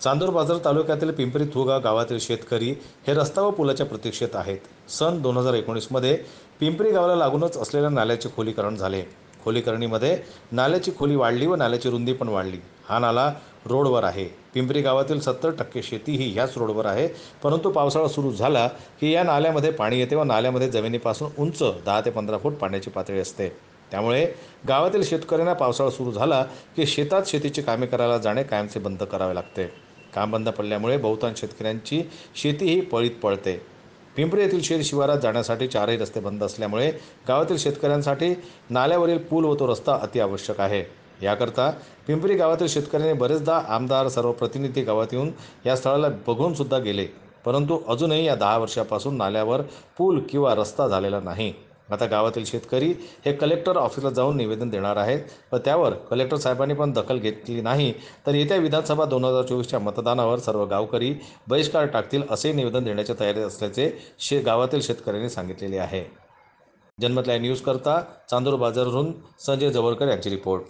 चांदूर बाजार तालुक्यातील पिंपरी थुगा गावातील शेतकरी हे रस्ता व पुलाच्या प्रतीक्षेत आहेत. सन 2019 मध्ये पिंपरी गावाला लागूनच असलेल्या नाल्याचे खोलीकरण झाले. खोलीकरणीमध्ये नाल्याची खोली वाढली व नाल्याची रुंदी पण वाढली. हा नाला रोडवर आहे. पिंपरी गावातील 70% शेती ही ह्याच रोडवर आहे. परंतु पावसाळा सुरू झाला की या नाल्यामध्ये पाणी येते व नाल्यामध्ये जमिनीपासून उंच 10 ते 15 फूट पाण्याची पातळी असते. त्यामुळे गावातील शेतकऱ्यांना पावसाळा सुरू झाला की शेतात शेतीची कामे करायला जाणे कायमचे बंद करावे लागते. काम बंद पडल्यामुळे बहुतांश शेतकऱ्यांची शेती ही पळीत पडते. पिंपरी येथील शेत शिवारात जाण्यासाठी चारही रस्ते बंद असल्यामुळे गावातील शेतकऱ्यांसाठी नाल्यावरील पूल व तो रस्ता अतिआवश्यक आहे. याकरता पिंपरी गावातील शेतकऱ्यांनी बरेचदा आमदार सर्व प्रतिनिधी गावात येऊन या स्थळाला बघून सुद्धा गेले, परंतु अजूनही या 10 वर्षापासून नाल्यावर पूल किंवा रस्ता झालेला नाही. आता गावातील शेतकरी हे कलेक्टर ऑफिसला जाऊन निवेदन देणार आहेत व त्यावर कलेक्टर साहेबांनी पण दखल घेतली नाही तर येत्या विधानसभा 2024च्या मतदानावर सर्व गावकरी बहिष्कार टाकतील असे निवेदन देण्याच्या तयारीत असल्याचे गावातील शेतकऱ्यांनी सांगितलेले आहे. जनमत लाईव्ह न्यूज करता चांदूर बाजारवरून संजय जवळकर यांची रिपोर्ट.